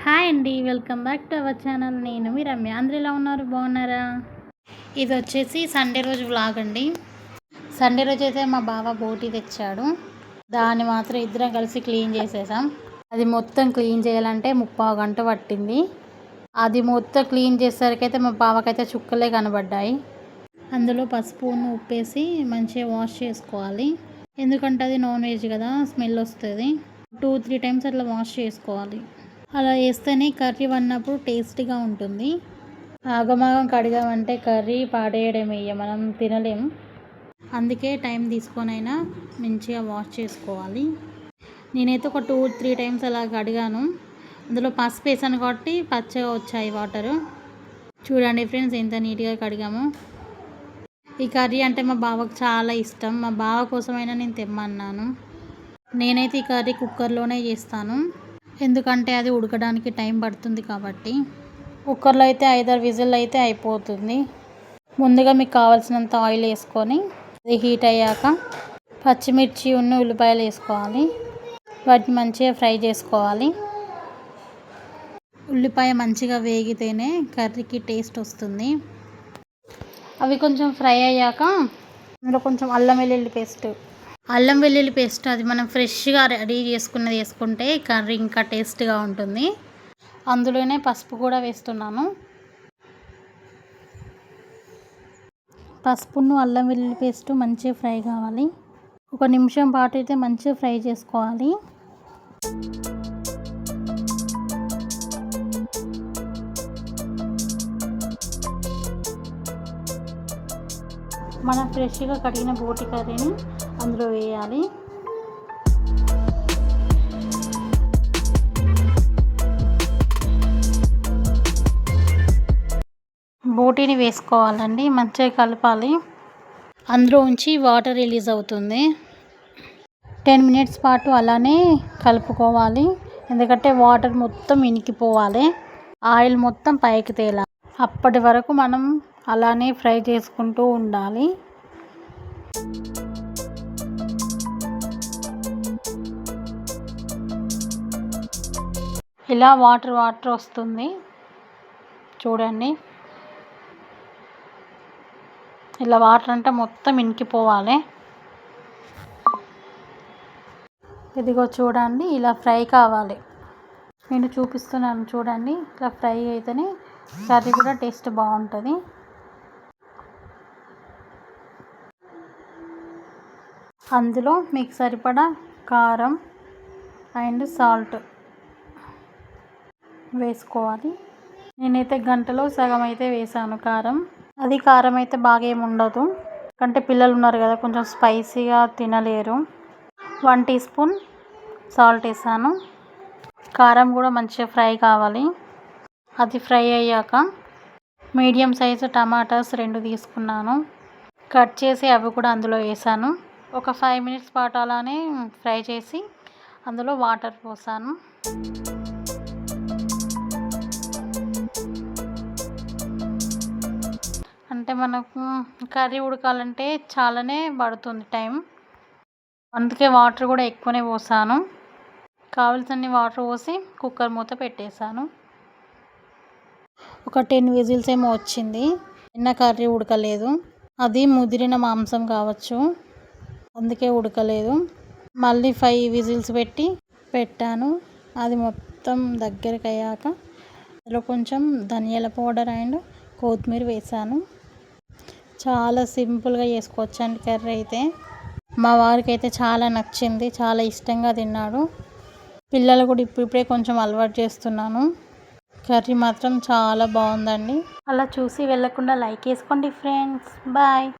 Hi అండి, welcome back to our channel. నేను మీ రమ్య. అందరూ ఎలా ఉన్నారు? బాగున్నారా? ఇది వచ్చేసి సండే రోజు వ్లాగ్ అండి. సండే రోజు అయితే మా బావ బోటి తెచ్చాడు. దాన్ని మాత్రం ఇద్దరం కలిసి క్లీన్ చేసేసాం. అది మొత్తం క్లీన్ చేయాలంటే 30 గంట పట్టింది. అది మొత్తం క్లీన్ చేసేసరికి అయితే మా బావకైతే చుక్కలే కనబడ్డాయి. అందులో పసుపు ఉప్పేసి మంచిగా వాష్ చేసుకోవాలి. ఎందుకంటే అది నాన్ వెజ్ కదా, స్మెల్ వస్తుంది. 2-3 టైమ్స్ అట్లా వాష్ చేసుకోవాలి. అలా వేస్తేనే కర్రీ వండినప్పుడు టేస్టీగా ఉంటుంది. ఆగమాగం కడిగామంటే కర్రీ పాడేయడమే, మనం తినలేం. అందుకే టైం తీసుకొనైనా మంచిగా వాష్ చేసుకోవాలి. నేనైతే ఒక 2-3 టైమ్స్ అలా కడిగాను. అందులో పసుపు వేసాను కాబట్టి పచ్చగా వచ్చాయి వాటరు. చూడండి ఫ్రెండ్స్, ఎంత నీట్గా కడిగాము. ఈ కర్రీ అంటే మా బావకు చాలా ఇష్టం. మా బావ కోసమైనా నేను తెమ్మన్నాను. నేనైతే ఈ కర్రీ కుక్కర్లోనే చేస్తాను. ఎందుకంటే అది ఉడకడానికి టైం పడుతుంది కాబట్టి. కుక్కర్లో అయితే 5-6 విజిల్ అయితే అయిపోతుంది. ముందుగా మీకు కావాల్సినంత ఆయిల్ వేసుకొని అది హీట్ అయ్యాక పచ్చిమిర్చి ఉల్లిపాయలు వేసుకోవాలి. వాటిని మంచిగా ఫ్రై చేసుకోవాలి. ఉల్లిపాయ మంచిగా వేగితేనే కర్రీకి టేస్ట్ వస్తుంది. అవి కొంచెం ఫ్రై అయ్యాక అందులో కొంచెం అల్లం వెల్లుల్లి పేస్ట్ అది మనం ఫ్రెష్గా రెడీ చేసుకున్నది వేసుకుంటే కర్రీ ఇంకా టేస్ట్గా ఉంటుంది. అందులోనే పసుపు కూడా వేస్తున్నాను. పసుపును అల్లం వెల్లుల్లి పేస్ట్ మంచిగా ఫ్రై కావాలి. 1 నిమిషం పాటు అయితే మంచిగా ఫ్రై చేసుకోవాలి. మనం ఫ్రెష్గా కడిగిన బోటి కర్రీని అందులో వేయాలి. బోటీని వేసుకోవాలండి, మంచిగా కలపాలి. అందులో ఉంచి వాటర్ రిలీజ్ అవుతుంది. 10 మినిట్స్ పాటు అలానే కలుపుకోవాలి. ఎందుకంటే వాటర్ మొత్తం ఇనికిపోవాలి, ఆయిల్ మొత్తం పైకి తేలాలి. అప్పటి వరకు మనం అలానే ఫ్రై చేసుకుంటూ ఉండాలి. ఇలా వాటర్ వస్తుంది చూడండి. ఇలా వాటర్ అంటే మొత్తం ఇనికిపోవాలి. ఇదిగో చూడండి, ఇలా ఫ్రై కావాలి. నేను చూపిస్తున్నాను చూడండి. ఇలా ఫ్రై అయితేనే కర్రీ కూడా టేస్ట్ బాగుంటుంది. అందులో మీకు సరిపడా కారం అండ్ సాల్ట్ వేసుకోవాలి. నేనైతే గంటలో సగం అయితే వేసాను కారం. అది కారం అయితే బాగా ఏమి ఉండదు, అంటే పిల్లలు ఉన్నారు కదా, కొంచెం స్పైసీగా తినలేరు. 1 టీ స్పూన్ సాల్ట్ వేసాను. కారం కూడా మంచిగా ఫ్రై కావాలి. అది ఫ్రై అయ్యాక మీడియం సైజు టమాటాస్ 2 తీసుకున్నాను. కట్ చేసి అవి కూడా అందులో వేసాను. ఒక 5 మినిట్స్ పాటు అలానే ఫ్రై చేసి అందులో వాటర్ పోసాను. అంటే మనకు కర్రీ ఉడకాలంటే చాలానే పడుతుంది టైం. అందుకే వాటర్ కూడా ఎక్కువనే పోసాను. కావాల్సిన వాటర్ పోసి కుక్కర్ మూత పెట్టేశాను. ఒక 10 విజిల్స్ ఏమో వచ్చింది. కర్రీ ఉడకలేదు. అది ముదిరిన మాంసం కావచ్చు, అందుకే ఉడకలేదు. మళ్ళీ 5 విజిల్స్ పెట్టాను. అది మొత్తం దగ్గరికి అయ్యాక అందులో కొంచెం ధనియాల పౌడర్ అండ్ కొత్తిమీర వేసాను. చాలా సింపుల్గా చేసుకోవచ్చండి కర్రీ అయితే. మా వారికి అయితే చాలా నచ్చింది, చాలా ఇష్టంగా తిన్నాడు. పిల్లలు కూడా ఇప్పుడిప్పుడే కొంచెం అలవాటు చేస్తున్నాను. కర్రీ మాత్రం చాలా బాగుందండి. అలా చూసి వెళ్ళకుండా లైక్ వేసుకోండి ఫ్రెండ్స్. బాయ్.